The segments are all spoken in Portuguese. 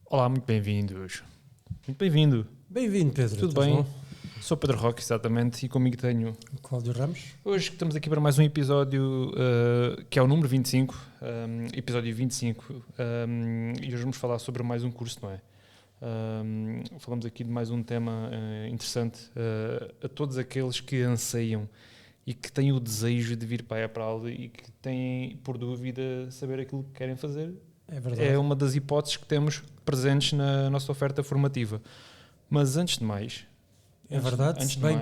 Olá, muito bem-vindos. Muito bem-vindo. Bem-vindo, Pedro. Tudo bem? Sou Pedro Roque, exatamente, e comigo tenho... Cláudio Ramos. Hoje estamos aqui para mais um episódio que é o número 25, episódio 25, e hoje vamos falar sobre mais um curso, não é? Falamos aqui de mais um tema interessante a todos aqueles que anseiam e que têm o desejo de vir para a EPRAL e que têm, por dúvida, saber aquilo que querem fazer. É verdade. É uma das hipóteses que temos presentes na nossa oferta formativa. Mas antes de mais... É verdade, se bem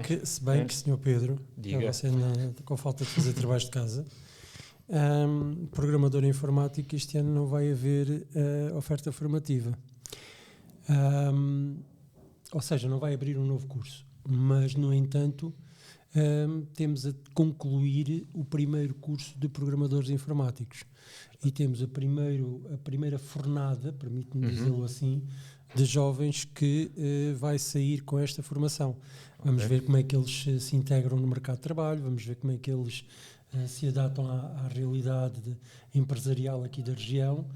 que, Sr. Pedro, você com falta de fazer trabalhos de casa, programador informático, este ano não vai haver oferta formativa. Ou seja, não vai abrir um novo curso. Mas, no entanto, temos a concluir o primeiro curso de programadores informáticos. E temos a primeira fornada, permite-me dizê-lo assim, de jovens que vai sair com esta formação. Vamos ver como é que eles se integram no mercado de trabalho, vamos ver como é que eles se adaptam à realidade empresarial aqui da região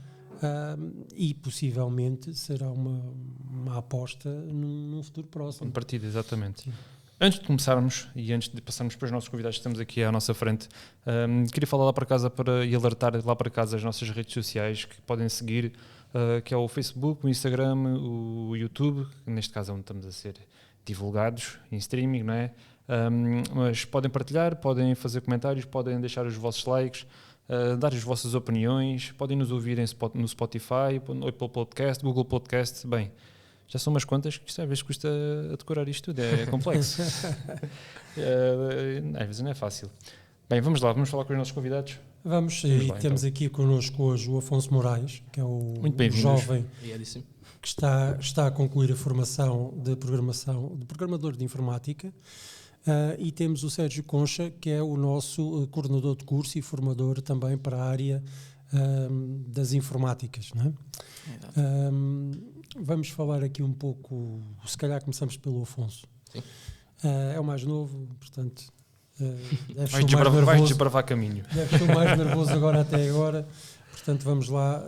e possivelmente será uma aposta num futuro próximo. De partida, exatamente. Sim. Antes de começarmos e antes de passarmos para os nossos convidados que estamos aqui à nossa frente, queria falar lá para casa e alertar lá para casa as nossas redes sociais que podem seguir, que é o Facebook, o Instagram, o YouTube, neste caso é onde estamos a ser divulgados em streaming, não é? Mas podem partilhar, podem fazer comentários, podem deixar os vossos likes, dar as vossas opiniões, podem nos ouvir no Spotify, Apple Podcast, Google Podcast, bem... Já são umas quantas que isto às vezes custa a decorar isto tudo, é complexo. Às vezes não é fácil. Bem, vamos lá, vamos falar com os nossos convidados. Vamos lá, temos então aqui connosco hoje o Afonso Moraes, que é o jovem que está a concluir a formação de programador de informática. E temos o Sérgio Concha, que é o nosso coordenador de curso e formador também para a área das informáticas, não é? Vamos falar aqui um pouco, se calhar começamos pelo Afonso. Sim. É o mais novo, portanto vais desbravar caminho. Deve ser o mais nervoso até agora, portanto vamos lá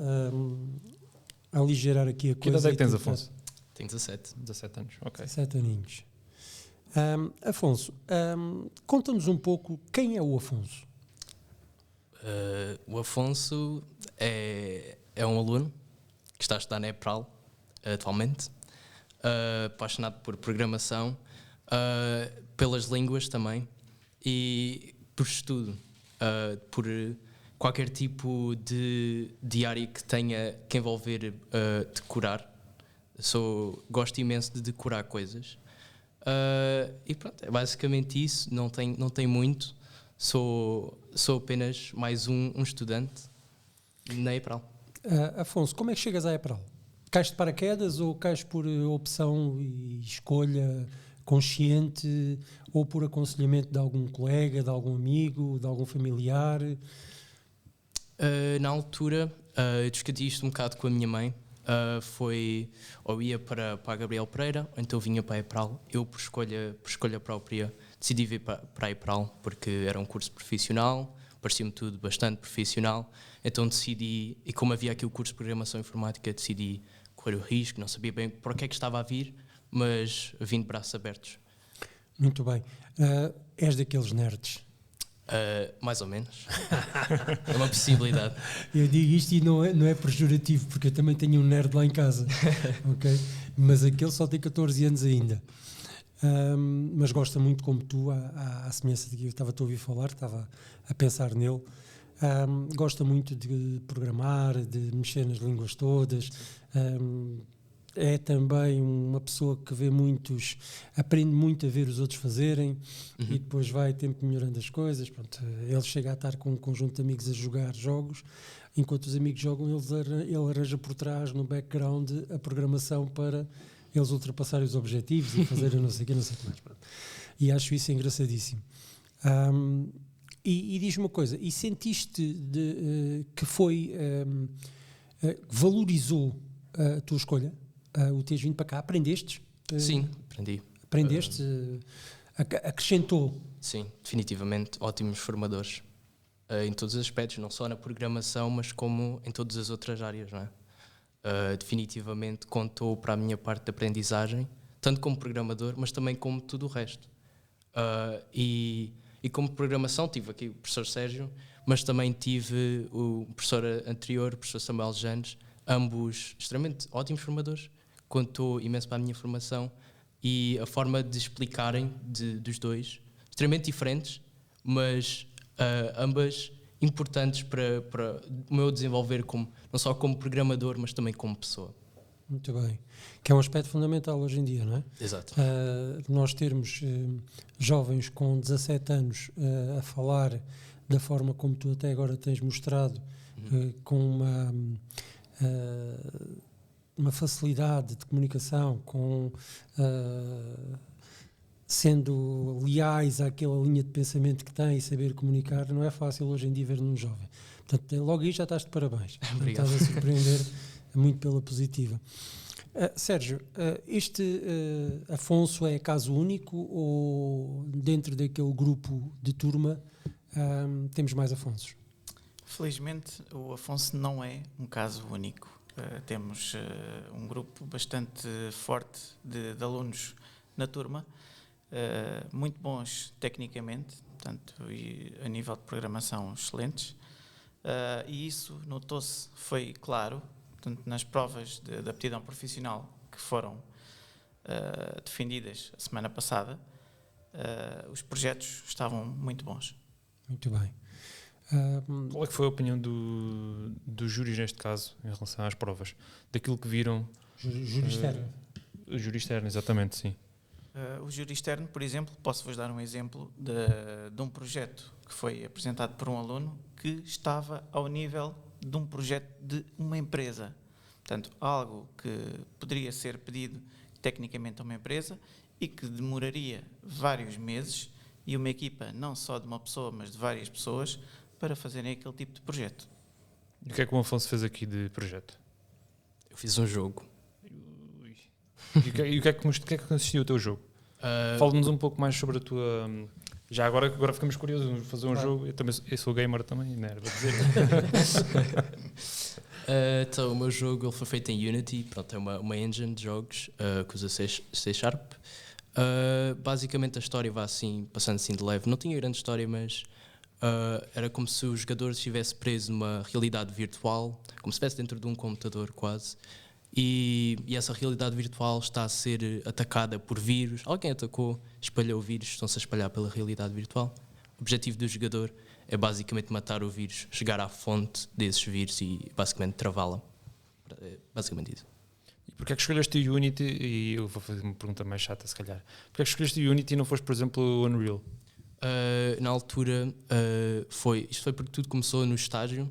aligerar aqui a coisa. Que idade é que tens, Afonso? Tenho 17 anos, ok. 17 aninhos. Afonso, conta-nos um pouco quem é o Afonso. O Afonso é um aluno que está a estudar na EPRAL atualmente, apaixonado por programação, pelas línguas também e por estudo, por qualquer tipo de área que tenha que envolver decorar. Gosto imenso de decorar coisas e pronto, é basicamente isso. Não tem muito, sou apenas mais um estudante na EPRAL. Afonso, como é que chegas à EPRAL? Cais de paraquedas ou cais por opção e escolha consciente ou por aconselhamento de algum colega, de algum amigo, de algum familiar? Na altura, eu discuti isto um bocado com a minha mãe. Ou ia para a Gabriel Pereira, ou então vinha para a EPRAL. Eu, por escolha própria, decidi vir para a EPRAL porque era um curso profissional, parecia-me tudo bastante profissional. Então decidi, e como havia aqui o curso de Programação Informática, decidi correr o risco. Não sabia bem para que é que estava a vir, mas vim de braços abertos. Muito bem. És daqueles nerds? Mais ou menos. É uma possibilidade. Eu digo isto e não é pejorativo, porque eu também tenho um nerd lá em casa. Okay? Mas aquele só tem 14 anos ainda. Mas gosta muito como tu, à semelhança de que eu estava a ouvir falar, estava a pensar nele. Gosta muito de programar, de mexer nas línguas todas. É também uma pessoa que aprende muito a ver os outros fazerem e depois vai tempo melhorando as coisas. Pronto, ele chega a estar com um conjunto de amigos a jogar jogos, enquanto os amigos jogam, ele arranja por trás, no background, a programação para eles ultrapassarem os objetivos e fazerem não sei o que mais. Pronto. E acho isso engraçadíssimo. E diz-me uma coisa, e sentiste que foi, valorizou a tua escolha, o teres vindo para cá? Aprendeste? Sim, aprendi. Aprendeste? Acrescentou? Sim, definitivamente ótimos formadores em todos os aspectos, não só na programação, mas como em todas as outras áreas, não é? Definitivamente contou para a minha parte de aprendizagem, tanto como programador, mas também como tudo o resto. E como programação tive aqui o professor Sérgio, mas também tive o professor anterior, o professor Samuel Janes, ambos extremamente ótimos formadores, contou imenso para a minha formação e a forma de explicarem dos dois, extremamente diferentes, mas ambas importantes para o meu desenvolver não só como programador, mas também como pessoa. Muito bem. Que é um aspecto fundamental hoje em dia, não é? Exato. Nós termos jovens com 17 anos a falar da forma como tu até agora tens mostrado, com uma facilidade de comunicação, sendo leais àquela linha de pensamento que tem e saber comunicar, não é fácil hoje em dia ver num jovem. Portanto, logo aí já estás de parabéns. Obrigado. Estás a surpreender muito pela positiva. Sérgio, este Afonso é caso único ou dentro daquele grupo de turma temos mais Afonsos? Felizmente, o Afonso não é um caso único. Temos um grupo bastante forte de alunos na turma, muito bons tecnicamente, portanto, e a nível de programação excelentes, e isso notou-se, foi claro, portanto, nas provas de aptidão profissional que foram defendidas a semana passada, os projetos estavam muito bons. Muito bem. Qual é que foi a opinião dos júris neste caso, em relação às provas? Daquilo que viram? Júri externo. O júri externo, exatamente, sim. O júri externo, por exemplo, posso-vos dar um exemplo de um projeto que foi apresentado por um aluno que estava ao nível de um projeto de uma empresa. Portanto, algo que poderia ser pedido tecnicamente a uma empresa e que demoraria vários meses e uma equipa não só de uma pessoa, mas de várias pessoas para fazerem aquele tipo de projeto. E o que é que o Afonso fez aqui de projeto? Eu fiz um jogo. E o que é que consistiu o teu jogo? Fala-nos um pouco mais sobre a tua... Já agora ficamos curiosos, vamos fazer um jogo. Eu sou gamer também, não era para dizer. Então, o meu jogo ele foi feito em Unity, pronto, é uma engine de jogos que usa C Sharp. Basicamente a história vai assim, passando assim de leve. Não tinha grande história, mas era como se o jogador estivesse preso numa realidade virtual, como se estivesse dentro de um computador quase. E essa realidade virtual está a ser atacada por vírus. Alguém atacou, espalhou o vírus, estão-se a espalhar pela realidade virtual. O objetivo do jogador é basicamente matar o vírus, chegar à fonte desses vírus e basicamente travá-la. É basicamente isso. E porquê é que escolheste o Unity? E eu vou fazer uma pergunta mais chata, se calhar. Porquê é que escolheste o Unity e não foste, por exemplo, o Unreal? Na altura, isto foi porque tudo começou no estágio.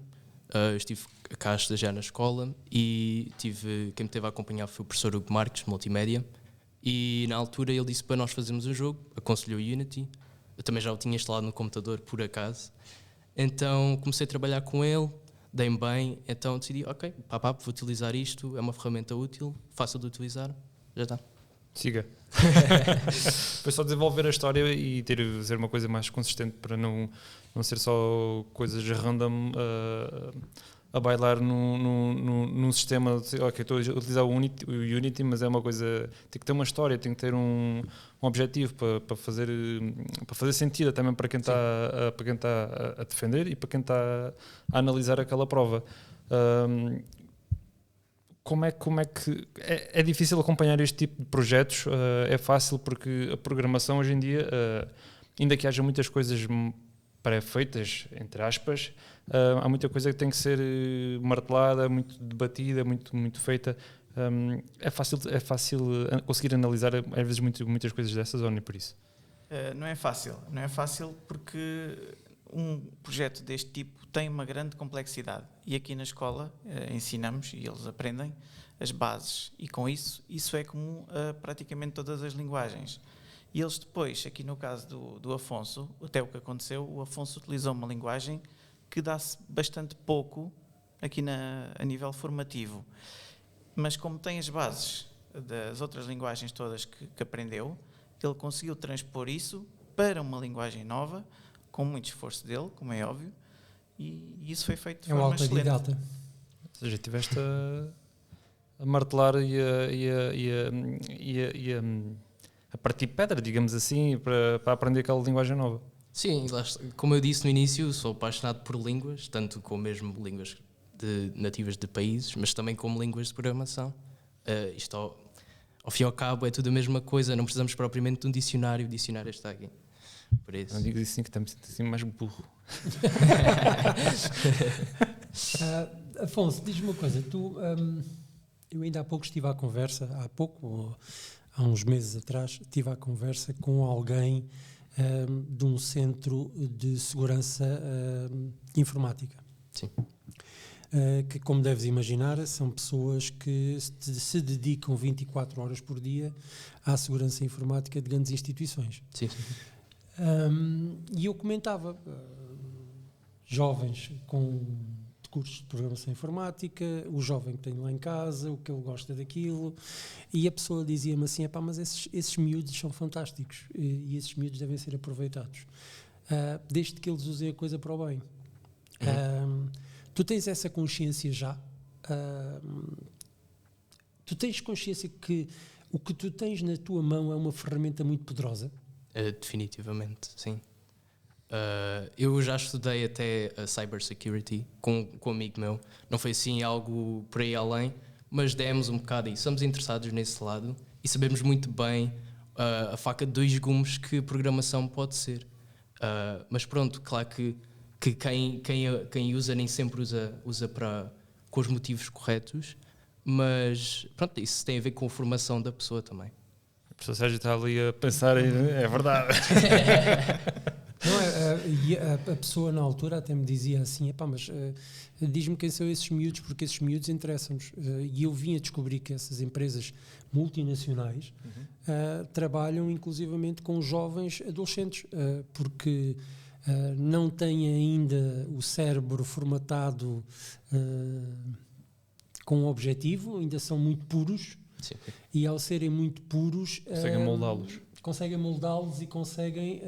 Eu estive cá a estagiar na escola e quem me teve a acompanhar foi o professor Hugo Marques, de Multimédia. E na altura ele disse para nós fazermos um jogo, aconselhou o Unity. Eu também já o tinha instalado no computador, por acaso. Então comecei a trabalhar com ele, dei-me bem, então decidi, ok, vou utilizar isto, é uma ferramenta útil, fácil de utilizar, já está. Siga. Foi só desenvolver a história e ser uma coisa mais consistente para não ser só coisas random a bailar num sistema de, ok, estou a utilizar o Unity, mas é uma coisa, tem que ter uma história, tem que ter um objetivo para fazer sentido também para quem está a defender e para quem está a analisar aquela prova. Como é que é difícil acompanhar este tipo de projetos? É fácil porque a programação hoje em dia, ainda que haja muitas coisas pré-feitas, entre aspas, há muita coisa que tem que ser martelada, muito debatida, muito feita. É fácil conseguir analisar às vezes muitas coisas dessas ou nem por isso? Não é fácil porque um projeto deste tipo tem uma grande complexidade e aqui na escola ensinamos e eles aprendem as bases e com isso é comum a praticamente todas as linguagens E eles depois, aqui no caso do Afonso, até o que aconteceu, o Afonso utilizou uma linguagem que dá-se bastante pouco aqui a nível formativo. Mas como tem as bases das outras linguagens todas que aprendeu, ele conseguiu transpor isso para uma linguagem nova, com muito esforço dele, como é óbvio, e isso foi feito de É um forma excelente. autodidata. Ou seja, estiveste a martelar e a partir pedra, digamos assim, para aprender aquela linguagem nova. Sim, como eu disse no início, sou apaixonado por línguas, tanto como mesmo línguas nativas de países, mas também como línguas de programação. Isto, ao fim e ao cabo, é tudo a mesma coisa, não precisamos propriamente de um dicionário, o dicionário está aqui. Por isso. Não digo assim que estamos assim mais burro. Afonso, diz-me uma coisa, eu ainda há pouco estive à conversa, há uns meses atrás, estive à conversa com alguém de um centro de segurança informática. Sim. Que, como deves imaginar, são pessoas que se dedicam 24 horas por dia à segurança informática de grandes instituições. Sim. E eu comentava, jovens de cursos de programação informática, o jovem que tenho lá em casa, o que ele gosta daquilo, e a pessoa dizia-me assim, mas esses miúdos são fantásticos e esses miúdos devem ser aproveitados, desde que eles usem a coisa para o bem. Tu tens essa consciência já? Tu tens consciência que o que tu tens na tua mão é uma ferramenta muito poderosa? Definitivamente, sim. Eu já estudei até a cybersecurity com um amigo meu. Não foi assim algo por aí além, mas demos um bocado e somos interessados nesse lado e sabemos muito bem a faca de dois gumes que a programação pode ser. Mas pronto, claro que quem usa nem sempre usa com os motivos corretos, mas pronto, isso tem a ver com a formação da pessoa também. A pessoa Sérgio está ali a pensar, é verdade. Não, a pessoa na altura até me dizia assim, mas diz-me quem são esses miúdos, porque esses miúdos interessam-nos. E eu vim a descobrir que essas empresas multinacionais trabalham inclusivamente com jovens adolescentes, porque não têm ainda o cérebro formatado com um objetivo, ainda são muito puros. Sim. E ao serem muito puros conseguem moldá-los e conseguem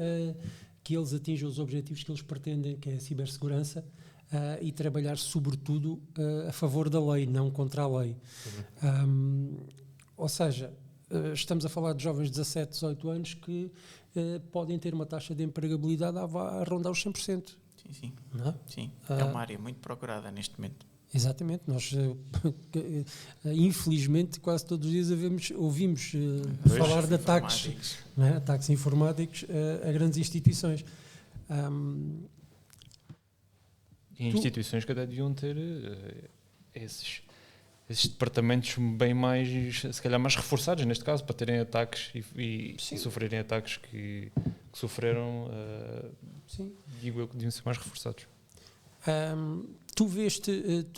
que eles atinjam os objetivos que eles pretendem, que é a cibersegurança, e trabalhar sobretudo a favor da lei, não contra a lei. Ou seja, estamos a falar de jovens de 17, 18 anos que podem ter uma taxa de empregabilidade a rondar os 100%. Sim. Não é? Sim. É uma área muito procurada neste momento. Exatamente, nós infelizmente quase todos os dias ouvimos falar de ataques informáticos a grandes instituições. E instituições que até deviam ter esses departamentos bem mais, se calhar mais reforçados neste caso, para terem ataques e sofrerem ataques que sofreram, digo eu que deviam ser mais reforçados. Tu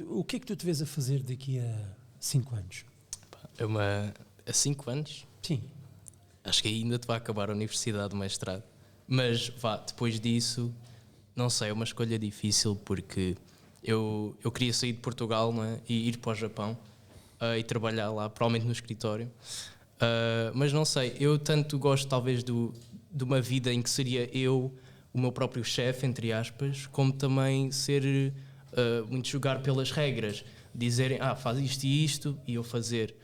o que é que tu te vês a fazer daqui a 5 anos? A 5 anos? Sim. Acho que ainda te vai acabar a universidade, o mestrado. Mas depois disso, não sei, é uma escolha difícil porque eu queria sair de Portugal, não é? E ir para o Japão e trabalhar lá, provavelmente no escritório. Mas não sei, eu tanto gosto talvez de uma vida em que seria eu o meu próprio chefe, entre aspas, como também ser muito jogar pelas regras, dizerem, faz isto e isto, e eu fazer.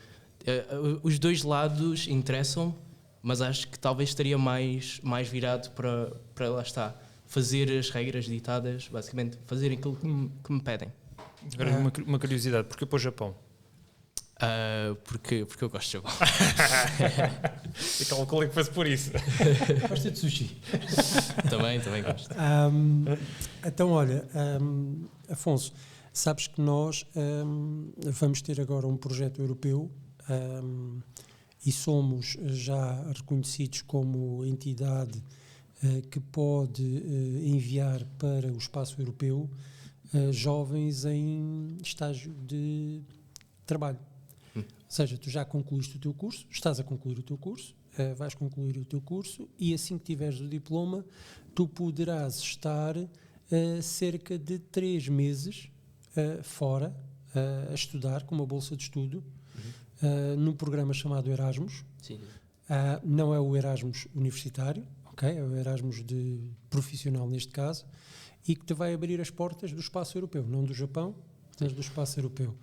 Os dois lados interessam, mas acho que talvez estaria mais virado para lá está, fazer as regras ditadas, basicamente, fazer aquilo que me pedem. Agora, uma curiosidade, porquê para o Japão? Porque eu gosto de Japão. Eu calculei que fosse por isso. Gosta de sushi? Também gosto. Então, olha, Afonso, sabes que nós vamos ter agora um projeto europeu e somos já reconhecidos como entidade que pode enviar para o espaço europeu jovens em estágio de trabalho. Ou seja, tu já concluíste o teu curso, estás a concluir o teu curso, vais concluir o teu curso e assim que tiveres o diploma, tu poderás estar cerca de 3 meses fora a estudar com uma bolsa de estudo num programa chamado Erasmus. Sim. Não é o Erasmus universitário, ok? É o Erasmus de profissional neste caso, e que te vai abrir as portas do espaço europeu, não do Japão, mas do espaço europeu,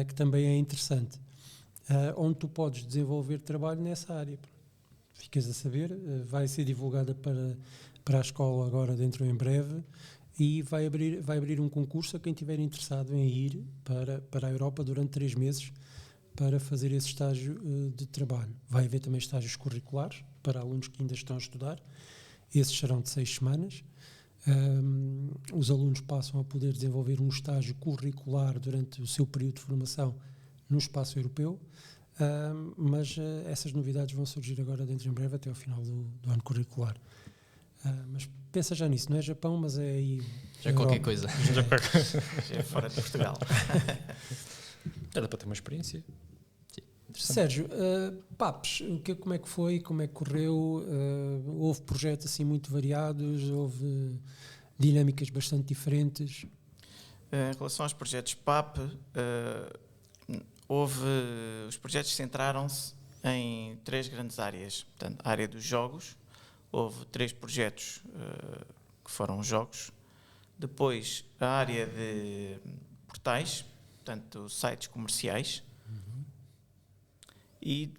que também é interessante, onde tu podes desenvolver trabalho nessa área. Ficas a saber, vai ser divulgada para a escola agora dentro em breve e vai abrir um concurso a quem estiver interessado em ir para a Europa durante 3 meses para fazer esse estágio de trabalho. Vai haver também estágios curriculares para alunos que ainda estão a estudar. Esses serão de 6 semanas. Os alunos passam a poder desenvolver um estágio curricular durante o seu período de formação no espaço europeu, mas essas novidades vão surgir agora dentro em breve, até ao final do ano curricular. Mas pensa já nisso, não é Japão, mas é aí... Já é qualquer coisa. Já é fora de Portugal. Dá para ter uma experiência. Sérgio, PAPs, como é que foi, como é que correu? Houve projetos assim muito variados, houve dinâmicas bastante diferentes? Em relação aos projetos PAP, os projetos centraram-se em 3 grandes áreas. Portanto, a área dos jogos, houve 3 projetos que foram jogos. Depois, a área de portais, portanto, sites comerciais. E,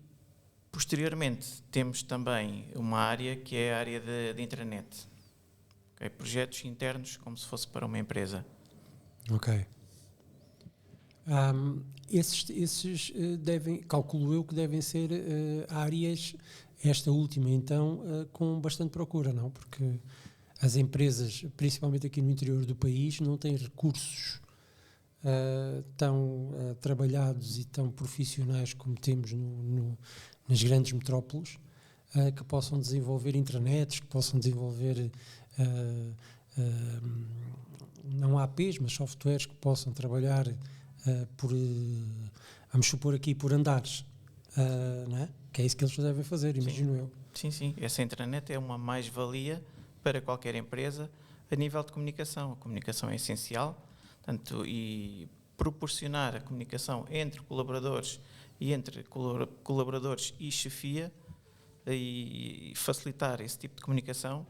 posteriormente, temos também uma área que é a área de intranet. Okay? Projetos internos, como se fosse para uma empresa. Ok. Esses calculo eu que devem ser áreas, esta última então, com bastante procura, não? Porque as empresas, principalmente aqui no interior do país, não têm recursos tão trabalhados e tão profissionais como temos nas grandes metrópoles, que possam desenvolver intranets, que possam desenvolver não APs, mas softwares que possam trabalhar vamos supor aqui, por andares, não é? Que é isso que eles devem fazer, imagino eu. Sim. Essa intranet é uma mais-valia para qualquer empresa a nível de comunicação. A comunicação é essencial. Portanto, e proporcionar a comunicação entre colaboradores e entre colaboradores e chefia e facilitar esse tipo de comunicação,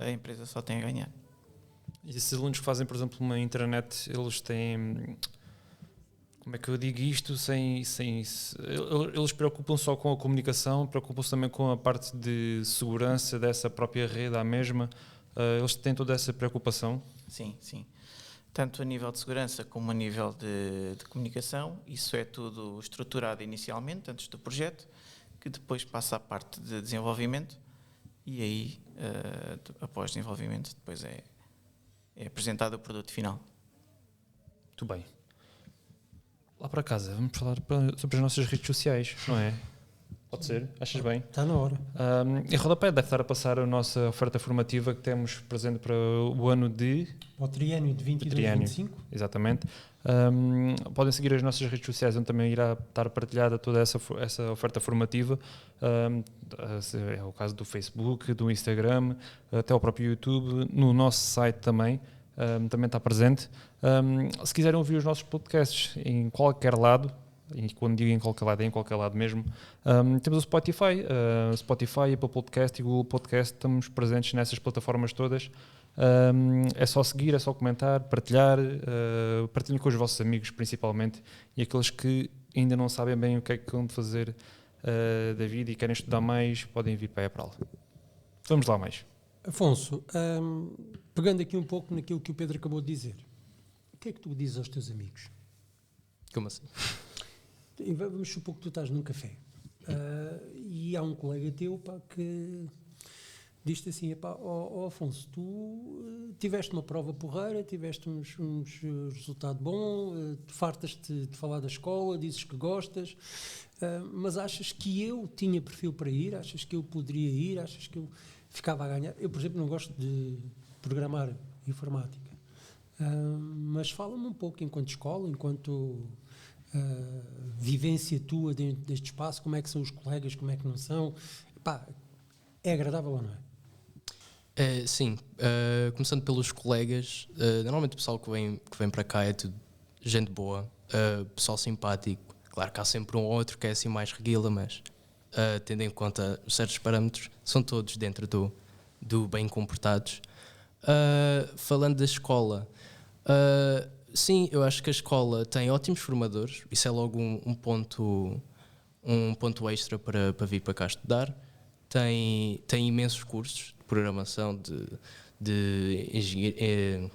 a empresa só tem a ganhar. E esses alunos que fazem, por exemplo, uma intranet, eles têm... Como é que eu digo isto? Eles preocupam-se só com a comunicação, preocupam-se também com a parte de segurança dessa própria rede à mesma. Eles têm toda essa preocupação? Sim. Tanto a nível de segurança como a nível de comunicação, isso é tudo estruturado inicialmente, antes do projeto, que depois passa à parte de desenvolvimento e aí, após desenvolvimento, depois é apresentado o produto final. Muito bem. Lá para casa, vamos falar sobre as nossas redes sociais, não é? Pode ser? Achas bem? Está na hora. Em rodapé deve estar a passar a nossa oferta formativa que temos presente para o ano de... O triênio de 22-25. Exatamente. Podem seguir as nossas redes sociais, onde também irá estar partilhada toda essa oferta formativa. É o caso do Facebook, do Instagram, até o próprio YouTube, no nosso site também. Também está presente. Se quiserem ouvir os nossos podcasts em qualquer lado, e quando digo em qualquer lado, é em qualquer lado mesmo, temos o Spotify, Apple Podcast e Google Podcast, estamos presentes nessas plataformas todas. É só seguir, é só comentar, partilhar, partilhem com os vossos amigos principalmente, e aqueles que ainda não sabem bem o que é que vão fazer da vida e querem estudar mais, podem vir para a EPRAL. Vamos lá mais. Afonso, pegando aqui um pouco naquilo que o Pedro acabou de dizer, o que é que tu dizes aos teus amigos? Como assim? Vamos supor que tu estás num café e há um colega teu que diz-te assim, Afonso, tu tiveste uma prova porreira, tiveste uns resultado bom, fartas-te de falar da escola, dizes que gostas, mas achas que eu tinha perfil para ir? Achas que eu poderia ir? Achas que eu ficava a ganhar? Eu, por exemplo, não gosto de programar informática, mas fala-me um pouco enquanto escola, enquanto vivência tua dentro deste espaço, como é que são os colegas, como é que não são. Pá, é agradável ou não é? Sim, começando pelos colegas, normalmente o pessoal que vem para cá é tudo gente boa, pessoal simpático. Claro que há sempre um ou outro que é assim mais reguila, mas tendo em conta certos parâmetros, são todos dentro do bem comportados. Falando da escola, sim, eu acho que a escola tem ótimos formadores, isso é logo um ponto extra para vir para cá estudar. Tem imensos cursos de programação, de engenharia,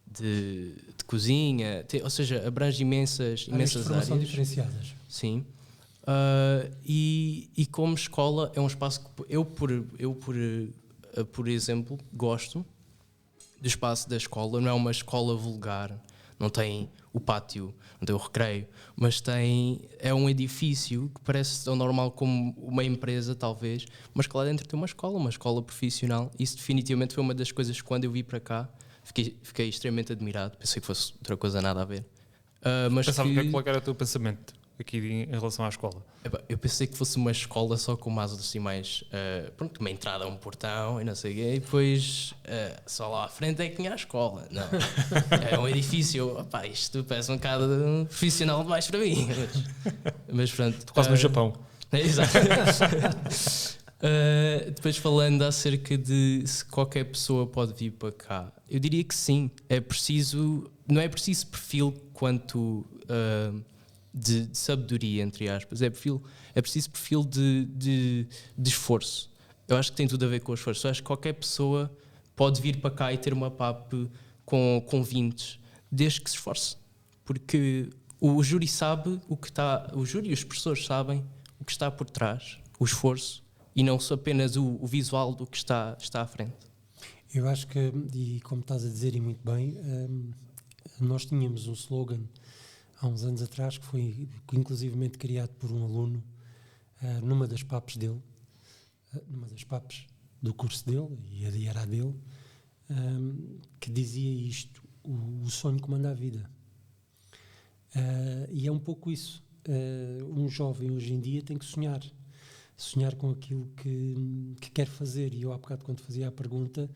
de cozinha, ou seja, abrange imensas áreas. Diferenciadas. Sim. E como escola é um espaço que eu por exemplo, gosto do espaço da escola. Não é uma escola vulgar, não tem o pátio, não tem o recreio, mas é um edifício que parece tão normal como uma empresa, talvez, mas que lá dentro tem uma escola profissional. Isso definitivamente foi uma das coisas que, quando eu vim para cá, fiquei extremamente admirado. Pensei que fosse outra coisa, nada a ver. Mas Pensava qual era o teu pensamento aqui em relação à escola? Eu pensei que fosse uma escola só com uma assim mais... pronto, uma entrada, um portão e não sei o quê, e depois só lá à frente é que tinha a escola. Não, é um edifício. Opá, isto parece um bocado profissional demais para mim. Mas pronto. Quase no Japão. Exato. Depois, falando acerca de se qualquer pessoa pode vir para cá, eu diria que sim. Não é preciso perfil quanto... de sabedoria, entre aspas, é preciso perfil de esforço. Eu acho que tem tudo a ver com o esforço. Eu acho que qualquer pessoa pode vir para cá e ter uma PAP com 20, desde que se esforce, porque o júri sabe o júri e os professores sabem o que está por trás, o esforço, e não só apenas o visual do que está à frente. Eu acho que, e como estás a dizer, e muito bem, nós tínhamos um slogan há uns anos atrás, que foi inclusivamente criado por um aluno numa das PAPs dele, numa das PAPs do curso dele, e era a dele, que dizia isto: o sonho comanda a vida. E é um pouco isso. Um jovem hoje em dia tem que sonhar com aquilo que quer fazer. E eu, há bocado, quando fazia a pergunta,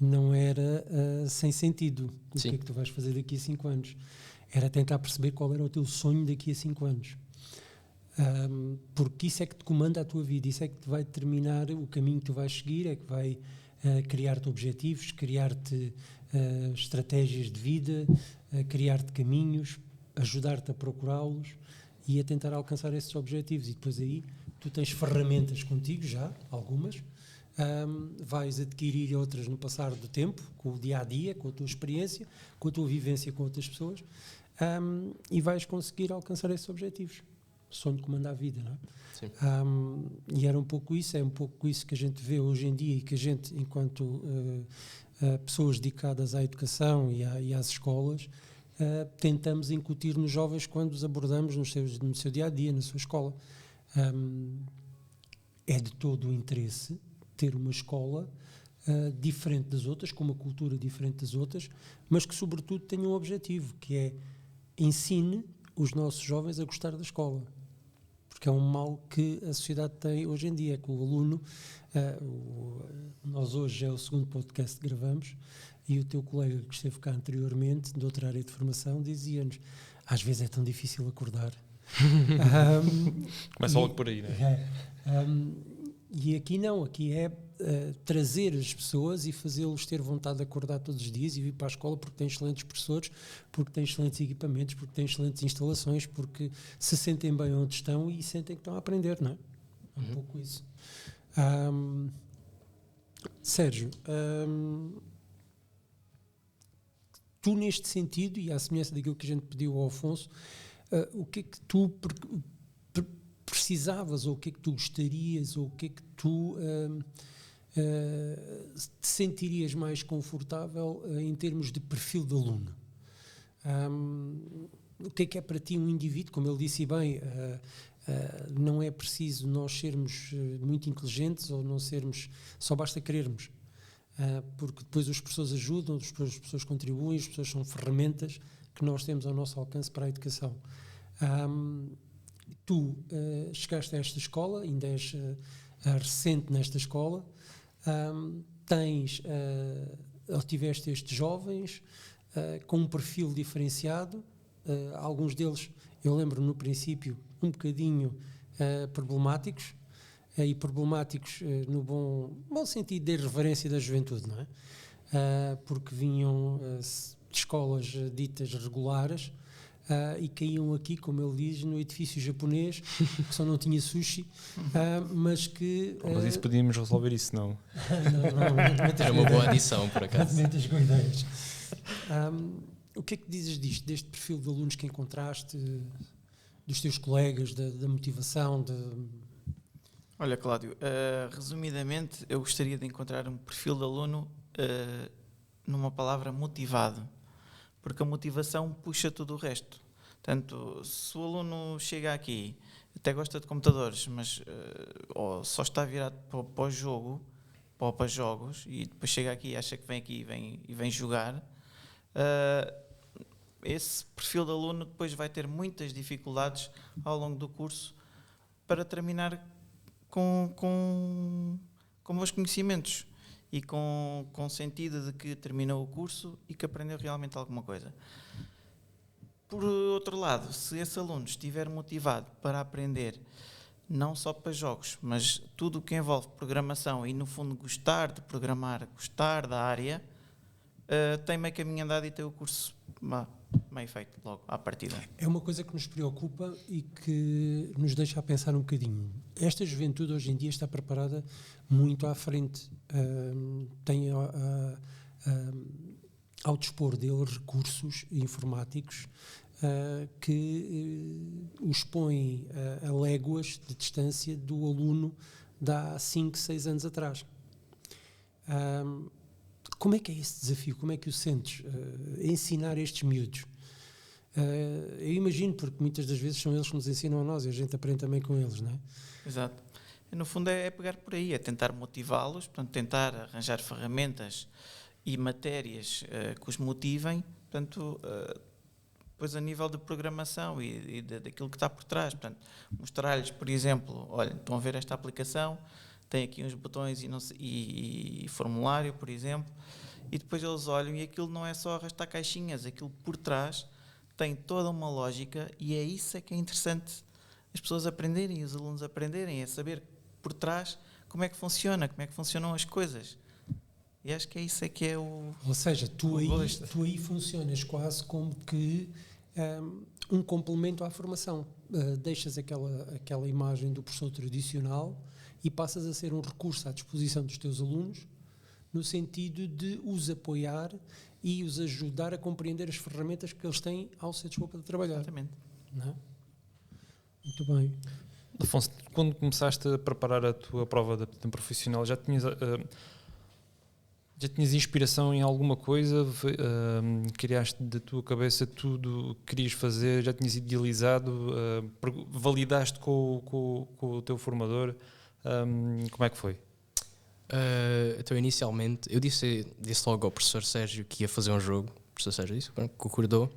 não era sem sentido. O que é que tu vais fazer daqui a 5 anos? Era tentar perceber qual era o teu sonho daqui a 5 anos. Porque isso é que te comanda a tua vida, isso é que te vai determinar o caminho que tu vais seguir, é que vai criar-te objetivos, criar-te estratégias de vida, criar-te caminhos, ajudar-te a procurá-los e a tentar alcançar esses objetivos. E depois aí tu tens ferramentas contigo já, algumas, vais adquirir outras no passar do tempo, com o dia-a-dia, com a tua experiência, com a tua vivência com outras pessoas, e vais conseguir alcançar esses objetivos. O sonho comanda a vida, não é? Sim. E era um pouco isso, é um pouco isso que a gente vê hoje em dia e que a gente, enquanto pessoas dedicadas à educação e às escolas, tentamos incutir nos jovens quando os abordamos no seu dia-a-dia, na sua escola. É de todo o interesse ter uma escola diferente das outras, com uma cultura diferente das outras, mas que sobretudo tenha um objetivo, que é ensine os nossos jovens a gostar da escola, porque é um mal que a sociedade tem hoje em dia, é que o aluno, nós hoje é o segundo podcast que gravamos, e o teu colega que esteve cá anteriormente, de outra área de formação, dizia-nos, às vezes é tão difícil acordar. Começa logo por aí, não é? E aqui não, aqui é trazer as pessoas e fazê-los ter vontade de acordar todos os dias e vir para a escola porque tem excelentes professores, porque tem excelentes equipamentos, porque tem excelentes instalações, porque se sentem bem onde estão e sentem que estão a aprender, não é? É um pouco isso. Sérgio, tu neste sentido, e à semelhança daquilo que a gente pediu ao Afonso, o que é que tu precisavas, ou o que é que tu gostarias, ou o que é que tu te sentirias mais confortável em termos de perfil de aluno? O que é para ti um indivíduo? Como ele disse bem, não é preciso nós sermos muito inteligentes ou não sermos, só basta querermos, porque depois as pessoas ajudam, as pessoas contribuem, as pessoas são ferramentas que nós temos ao nosso alcance para a educação. Tu chegaste a esta escola, ainda és recente nesta escola, ou tiveste estes jovens com um perfil diferenciado, alguns deles, eu lembro no princípio, um bocadinho problemáticos, e problemáticos no bom sentido da irreverência da juventude, não é? Porque vinham de escolas ditas regulares, e caíam aqui, como ele diz, no edifício japonês, que só não tinha sushi, mas que... Mas isso podíamos resolver isso, não? não Era uma boa adição, por acaso. Não metas com ideias. O que é que dizes disto, deste perfil de alunos que encontraste, dos teus colegas, da motivação? Olha, Cláudio, resumidamente, eu gostaria de encontrar um perfil de aluno numa palavra motivado. Porque a motivação puxa tudo o resto. Portanto, se o aluno chega aqui, até gosta de computadores, mas ou só está virado para o jogo, para os jogos, e depois chega aqui e acha que vem aqui e vem jogar, esse perfil de aluno depois vai ter muitas dificuldades ao longo do curso para terminar com bons conhecimentos e com sentido de que terminou o curso e que aprendeu realmente alguma coisa. Por outro lado, se esse aluno estiver motivado para aprender não só para jogos, mas tudo o que envolve programação e no fundo gostar de programar, gostar da área, tem meio caminho andado e tem o curso meio feito logo à partida. É uma coisa que nos preocupa e que nos deixa a pensar um bocadinho. Esta juventude hoje em dia está preparada muito à frente. Tem ao dispor dele recursos informáticos que os põem a léguas de distância do aluno de há 5, 6 anos atrás. Como é que é esse desafio? Como é que o sentes? Ensinar estes miúdos? Eu imagino, porque muitas das vezes são eles que nos ensinam a nós e a gente aprende também com eles, não é? Exato. No fundo é pegar por aí, é tentar motivá-los, portanto, tentar arranjar ferramentas e matérias que os motivem, portanto, depois a nível de programação e daquilo que está por trás. Portanto, mostrar-lhes, por exemplo, olha, estão a ver esta aplicação, tem aqui uns botões e formulário, por exemplo, e depois eles olham e aquilo não é só arrastar caixinhas, aquilo por trás tem toda uma lógica e é isso é que é interessante as pessoas aprenderem, os alunos aprenderem, é saber por trás como é que funcionam as coisas. E acho que é isso é que é o... Ou seja, tu aí funcionas quase como que um complemento à formação. Deixas aquela imagem do professor tradicional e passas a ser um recurso à disposição dos teus alunos no sentido de os apoiar e os ajudar a compreender as ferramentas que eles têm ao ser desculpa de trabalhar. Exatamente. Não é? Muito bem. Afonso, quando começaste a preparar a tua prova de aptidão profissional, já tinhas inspiração em alguma coisa? Criaste da tua cabeça tudo o que querias fazer? Já tinhas idealizado? Validaste com o teu formador? Como é que foi? Então, inicialmente, eu disse logo ao professor Sérgio que ia fazer um jogo. O professor Sérgio disse, concordou.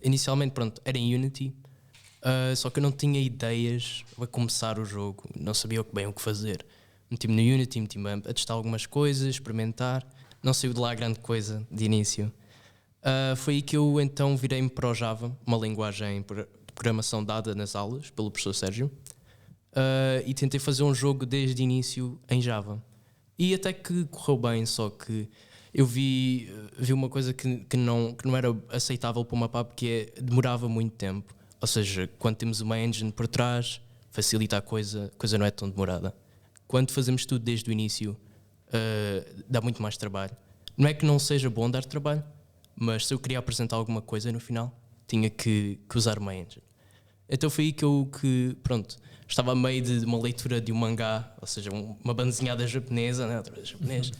Inicialmente, pronto, era em Unity, só que eu não tinha ideias a começar o jogo, não sabia bem o que fazer. Meti-me no Unity, meti-me a testar algumas coisas, experimentar, não saiu de lá grande coisa de início. Foi aí que eu então virei-me para o Java, uma linguagem de programação dada nas aulas pelo professor Sérgio. E tentei fazer um jogo desde o início em Java. E até que correu bem, só que eu vi uma coisa que não era aceitável para uma PAP, que demorava muito tempo. Ou seja, quando temos uma engine por trás, facilita a coisa não é tão demorada. Quando fazemos tudo desde o início, dá muito mais trabalho. Não é que não seja bom dar trabalho, mas se eu queria apresentar alguma coisa no final, tinha que usar uma engine. Então foi aí que estava a meio de uma leitura de um mangá, ou seja, uma bandezinhada japonesa, né? Outra vez japonês,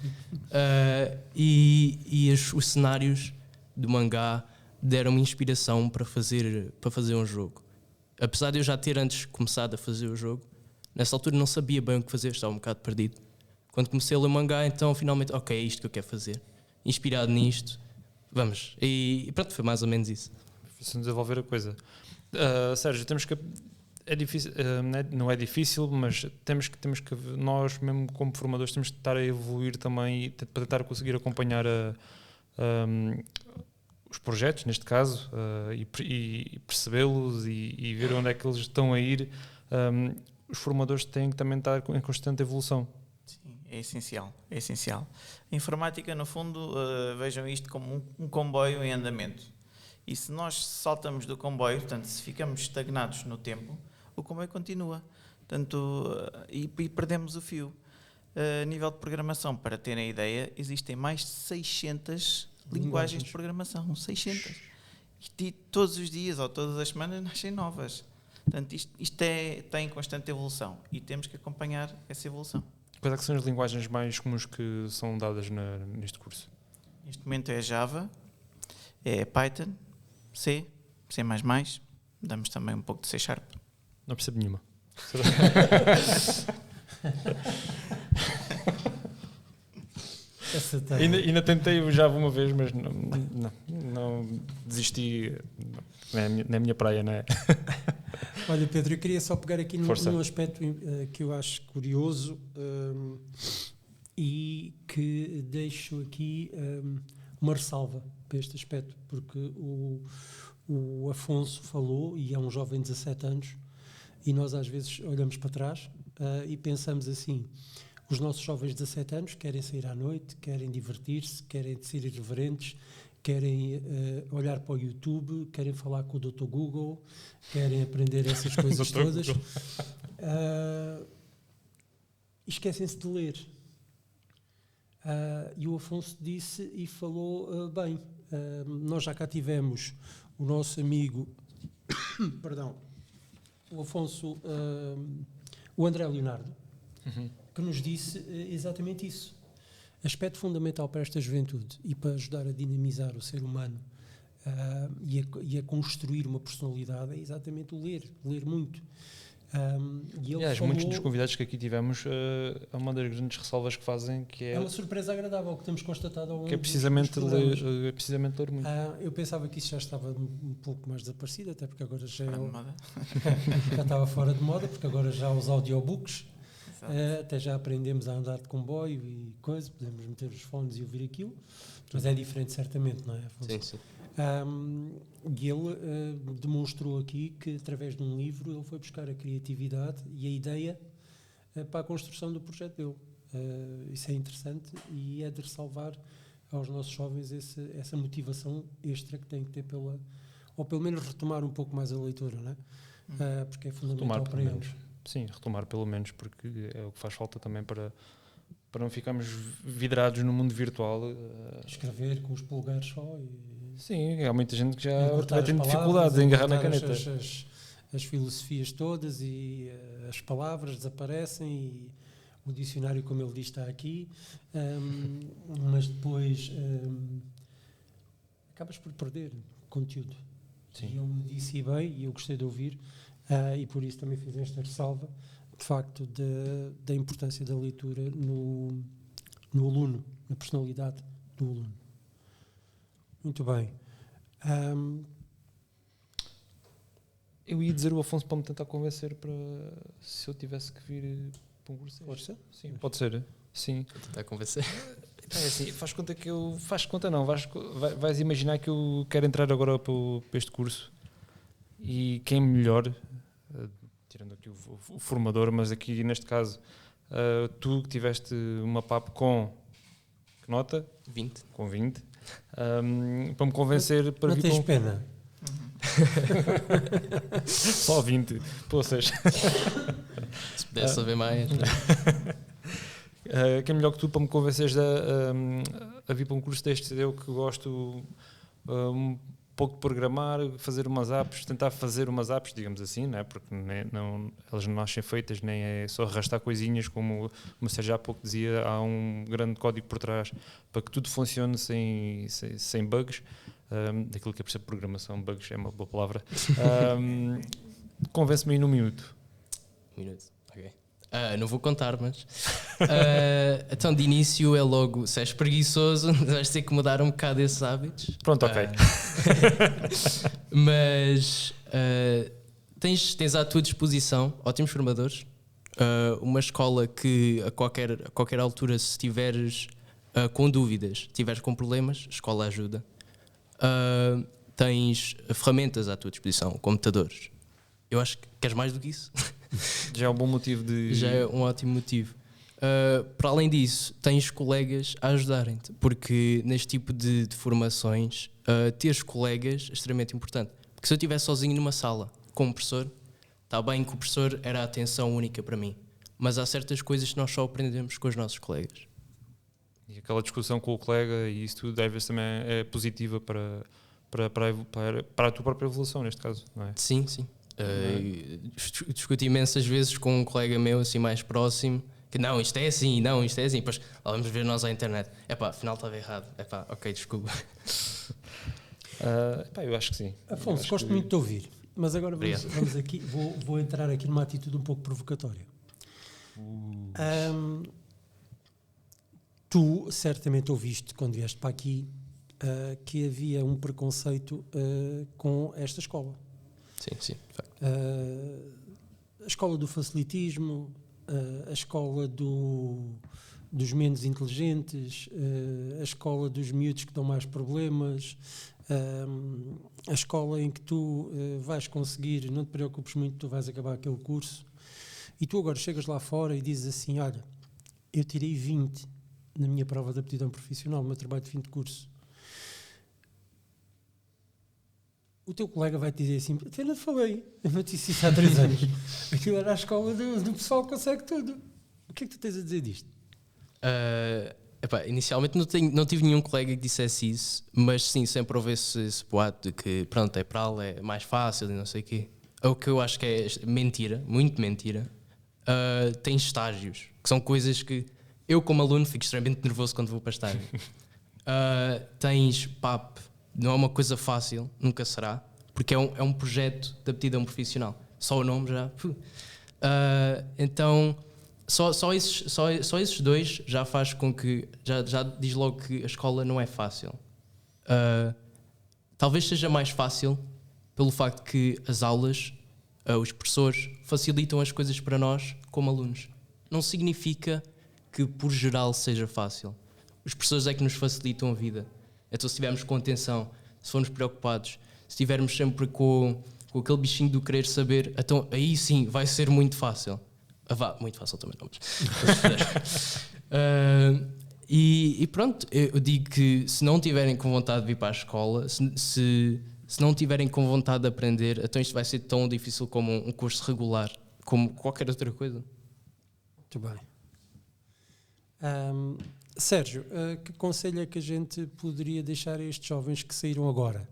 e os cenários do mangá deram-me inspiração para fazer um jogo. Apesar de eu já ter antes começado a fazer o jogo, nessa altura não sabia bem o que fazer, estava um bocado perdido. Quando comecei a ler o mangá, então finalmente, ok, é isto que eu quero fazer. Inspirado nisto, vamos. E pronto, foi mais ou menos isso. desenvolver a coisa. Sérgio, temos que... É difícil, não é difícil, mas temos que nós, mesmo como formadores, temos que estar a evoluir também e para tentar conseguir acompanhar os projetos, neste caso, e percebê-los e ver onde é que eles estão a ir. Os formadores têm que também estar em constante evolução. Sim, é essencial, é essencial. A informática, no fundo, vejam isto como um comboio em andamento. E se nós saltamos do comboio, portanto, se ficamos estagnados no tempo, o comboio continua. Portanto, e perdemos o fio. A nível de programação, para terem ideia, existem mais de 600 linguagens de programação. 600. E todos os dias ou todas as semanas nascem novas. Portanto, isto está em constante evolução e temos que acompanhar essa evolução. Quais é que são as linguagens mais comuns que são dadas neste curso? Neste momento é Java, é Python, C, C++, damos também um pouco de C#. Não percebo nenhuma. Ainda tentei o Java uma vez, mas não desisti. Não é a minha praia, não é? Olha, Pedro, eu queria só pegar aqui num aspecto que eu acho curioso e que deixo aqui uma ressalva para este aspecto, porque o Afonso falou, e é um jovem de 17 anos, e nós às vezes olhamos para trás e pensamos assim: os nossos jovens de 17 anos querem sair à noite, querem divertir-se, querem ser irreverentes, querem olhar para o YouTube, querem falar com o Dr. Google, querem aprender essas coisas todas. Esquecem-se de ler. E o Afonso disse e falou bem. Nós já cá tivemos o nosso amigo, perdão, o Afonso, o André Leonardo, que nos disse exatamente isso. Aspecto fundamental para esta juventude e para ajudar a dinamizar o ser humano e a construir uma personalidade é exatamente o ler muito. E ele falou, muitos dos convidados que aqui tivemos, é uma das grandes ressalvas que fazem, que é uma surpresa agradável que temos constatado ao longo que é precisamente ler muito. Eu pensava que isso já estava um pouco mais desaparecido, até porque agora já já estava fora de moda, porque agora já há os audiobooks. Até já aprendemos a andar de comboio e coisa, podemos meter os fones e ouvir aquilo, mas é diferente certamente, não é, Afonso? Sim, sim. E ele demonstrou aqui que através de um livro ele foi buscar a criatividade e a ideia para a construção do projeto dele. Isso é interessante e é de ressalvar aos nossos jovens essa motivação extra que têm que ter ou pelo menos retomar um pouco mais a leitura, não é? Porque é fundamental para eles. Sim, retomar pelo menos, porque é o que faz falta também para não ficarmos vidrados no mundo virtual. Escrever com os polegares só Sim, há muita gente que já tem dificuldades em agarrar na caneta. As filosofias todas e as palavras desaparecem e o dicionário, como ele diz, está aqui, mas depois acabas por perder conteúdo. Sim. E ele disse bem, e eu gostei de ouvir, e por isso também fiz esta ressalva, de facto, da importância da leitura no aluno, na personalidade do aluno. Muito bem. Eu ia dizer o Afonso para me tentar convencer para se eu tivesse que vir para um curso. Pode ser? Sim, pode ser. Sim. Vou tentar convencer. É assim, vais imaginar que eu quero entrar agora para este curso e quem melhor, tirando aqui o formador, mas aqui neste caso tu que tiveste uma PAP com que nota? 20. Com 20. Para me convencer para não vir tens pena? Só 20. Poças. Se pudesse saber mais. Quem melhor que tu para me convenceres a vir para um curso deste? Eu que gosto um pouco de programar, fazer umas apps, tentar fazer umas apps, digamos assim, não é? Porque elas não nascem feitas, nem é só arrastar coisinhas, como o Sérgio há pouco dizia, há um grande código por trás para que tudo funcione sem bugs. Daquilo que é por programação, bugs é uma boa palavra. Convence-me aí num minuto. Um minuto, ok. Não vou contar, mas... então, de início é logo, se és preguiçoso, vais ter que mudar um bocado esses hábitos. Pronto, ok. Mas tens à tua disposição ótimos formadores. Uma escola que a qualquer altura, se estiveres com dúvidas, estiveres com problemas, a escola ajuda. Tens ferramentas à tua disposição, computadores. Eu acho que queres mais do que isso. Já é um bom motivo de... Já é um ótimo motivo. Para além disso, tens colegas a ajudarem-te, porque neste tipo de formações, teres colegas é extremamente importante. Porque se eu estiver sozinho numa sala com um professor, está bem que o professor era a atenção única para mim, mas há certas coisas que nós só aprendemos com os nossos colegas. E aquela discussão com o colega e isso tudo, às vezes também é positiva para a tua própria evolução, neste caso, não é? Sim. Discuti imensas vezes com um colega meu assim mais próximo que não, isto é assim, depois vamos ver nós à internet, afinal estava errado, ok, desculpa. Eu acho que sim. Afonso, gosto muito de ouvir, mas agora vamos aqui, vou entrar aqui numa atitude um pouco provocatória. Tu certamente ouviste quando vieste para aqui que havia um preconceito com esta escola. Sim, de facto. A escola do facilitismo, a escola dos menos inteligentes, a escola dos miúdos que dão mais problemas, a escola em que tu vais conseguir, não te preocupes muito, tu vais acabar aquele curso, e tu agora chegas lá fora e dizes assim, olha, eu tirei 20 na minha prova de aptidão profissional, no meu trabalho de fim de curso. O teu colega vai te dizer assim, eu não te falei, eu não te disse isso há 3 anos. Aquilo era a escola do pessoal que consegue tudo. O que é que tu tens a dizer disto? Inicialmente não tive nenhum colega que dissesse isso, mas sim, sempre houve esse boato de que, pronto, é para aula, é mais fácil e não sei o quê. O que eu acho que é mentira, muito mentira. Tem estágios, que são coisas que eu como aluno fico extremamente nervoso quando vou para estágio. Tens PAP, não é uma coisa fácil, nunca será, porque é um projeto de aptidão profissional. Só o nome já... Então, só esses dois já faz com que... Já diz logo que a escola não é fácil. Talvez seja mais fácil pelo facto que as aulas, os professores, facilitam as coisas para nós como alunos. Não significa que, por geral, seja fácil. Os professores é que nos facilitam a vida. Então, se estivermos com atenção, se formos preocupados, se estivermos sempre com aquele bichinho do querer saber, então aí sim vai ser muito fácil. Muito fácil também, não, mas... E pronto, eu digo que se não tiverem com vontade de vir para a escola, se não tiverem com vontade de aprender, então isto vai ser tão difícil como um curso regular, como qualquer outra coisa. Muito bem. Sérgio, que conselho é que a gente poderia deixar a estes jovens que saíram agora?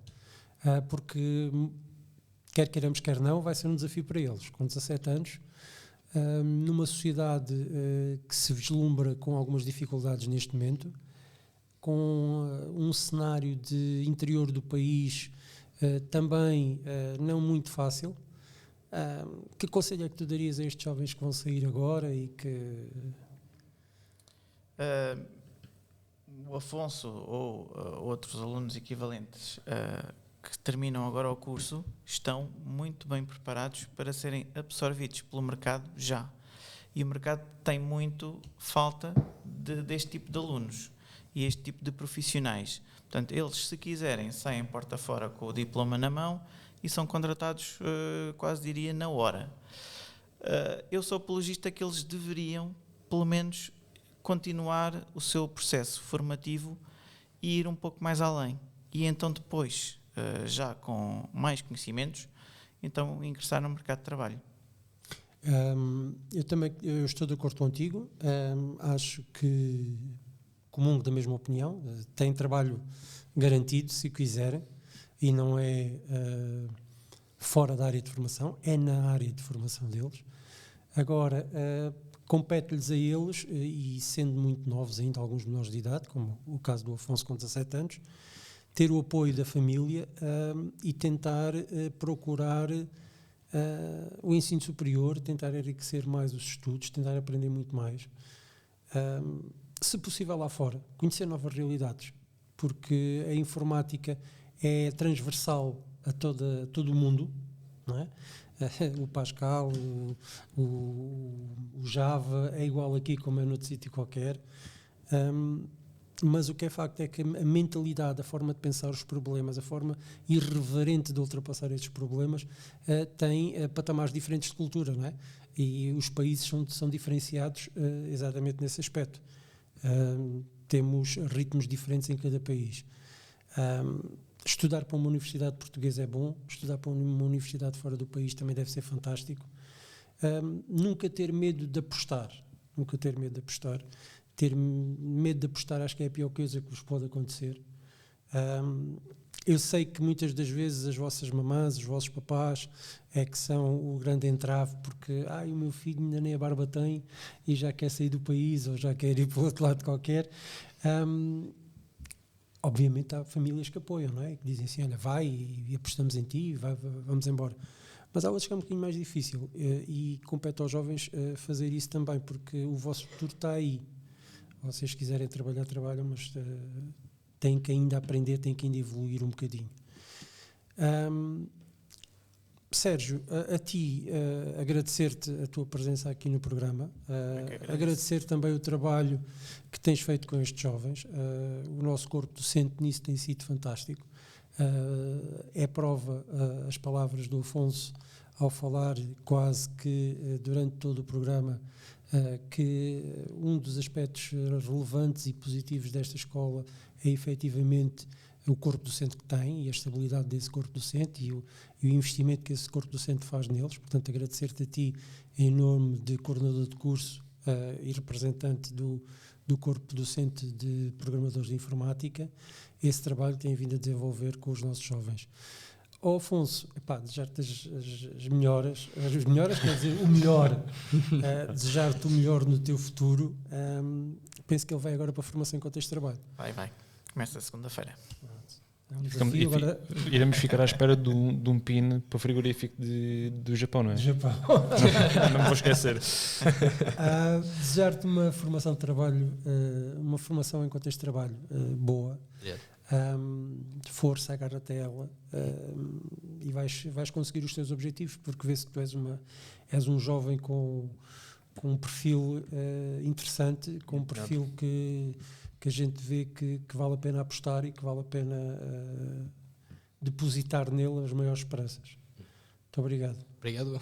Porque, quer queiramos, quer não, vai ser um desafio para eles. Com 17 anos, numa sociedade que se vislumbra com algumas dificuldades neste momento, com um cenário de interior do país também não muito fácil, que conselho é que tu darias a estes jovens que vão sair agora e que... O Afonso ou outros alunos equivalentes que terminam agora o curso estão muito bem preparados para serem absorvidos pelo mercado já. E o mercado tem muito falta deste tipo de alunos e este tipo de profissionais. Portanto, eles, se quiserem, saem porta fora com o diploma na mão e são contratados, quase diria, na hora. Eu sou apologista que eles deveriam, pelo menos, continuar o seu processo formativo e ir um pouco mais além. E então depois, já com mais conhecimentos, então ingressar no mercado de trabalho. Eu estou de acordo contigo. Acho que comungo da mesma opinião. Tem trabalho garantido, se quiserem, e não é fora da área de formação, é na área de formação deles. Agora, compete-lhes a eles, e sendo muito novos ainda, alguns menores de idade, como o caso do Afonso com 17 anos, ter o apoio da família e tentar procurar o ensino superior, tentar enriquecer mais os estudos, tentar aprender muito mais. Se possível lá fora, conhecer novas realidades, porque a informática é transversal a todo o mundo, não é? O Pascal, o Java é igual aqui como é noutro sítio qualquer, mas o que é facto é que a mentalidade, a forma de pensar os problemas, a forma irreverente de ultrapassar esses problemas tem patamares diferentes de cultura, não é? E os países são diferenciados exatamente nesse aspecto. Temos ritmos diferentes em cada país. Estudar para uma universidade portuguesa é bom, estudar para uma universidade fora do país também deve ser fantástico. Nunca ter medo de apostar, ter medo de apostar acho que é a pior coisa que vos pode acontecer. Eu sei que muitas das vezes as vossas mamãs, os vossos papás é que são o grande entrave, porque o meu filho ainda nem a barba tem e já quer sair do país ou já quer ir para o outro lado qualquer. Obviamente há famílias que apoiam, não é? Que dizem assim, olha, vai e apostamos em ti, vamos embora. Mas há outros que é um bocadinho mais difícil e compete aos jovens fazer isso também, porque o vosso futuro está aí. Vocês quiserem trabalhar, trabalham, mas têm que ainda aprender, têm que ainda evoluir um bocadinho. Sérgio, a ti agradecer-te a tua presença aqui no programa, agradecer também o trabalho que tens feito com estes jovens. O nosso corpo docente nisso tem sido fantástico. É prova as palavras do Afonso ao falar quase que durante todo o programa que um dos aspectos relevantes e positivos desta escola é efetivamente o corpo docente que tem e a estabilidade desse corpo docente e o investimento que esse corpo docente faz neles. Portanto, agradecer-te a ti em nome de coordenador de curso e representante do corpo docente de programadores de informática, esse trabalho que tem vindo a desenvolver com os nossos jovens. Afonso, desejar-te as melhoras, quer dizer, o melhor, desejar-te o melhor no teu futuro. Penso que ele vai agora para a formação em contexto de trabalho. Vai. Começa segunda-feira. Iremos ficar à espera de um pin para o frigorífico do Japão, não é? Do Japão. Não me vou esquecer. Desejar-te uma formação de trabalho, uma formação em contexto de trabalho boa. Força, agarra-te a ela e vais conseguir os teus objetivos, porque vê-se que tu és um jovem com um perfil interessante, com um perfil que a gente vê que vale a pena apostar e que vale a pena depositar nele as maiores esperanças. Muito obrigado. Obrigado.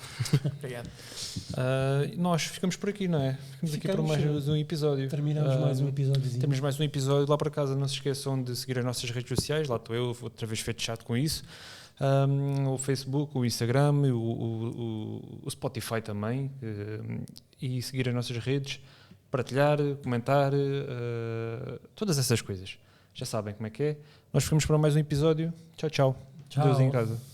Nós ficamos por aqui, não é? Ficamos aqui para mais um episódio. Terminamos mais um episódio. Temos mais um episódio lá para casa. Não se esqueçam de seguir as nossas redes sociais. Lá estou eu, outra vez feito chato com isso. O Facebook, o Instagram, o Spotify também. E seguir as nossas redes. Partilhar, comentar, todas essas coisas. Já sabem como é que é. Nós ficamos para mais um episódio. Tchau. Tchau. Deus em casa.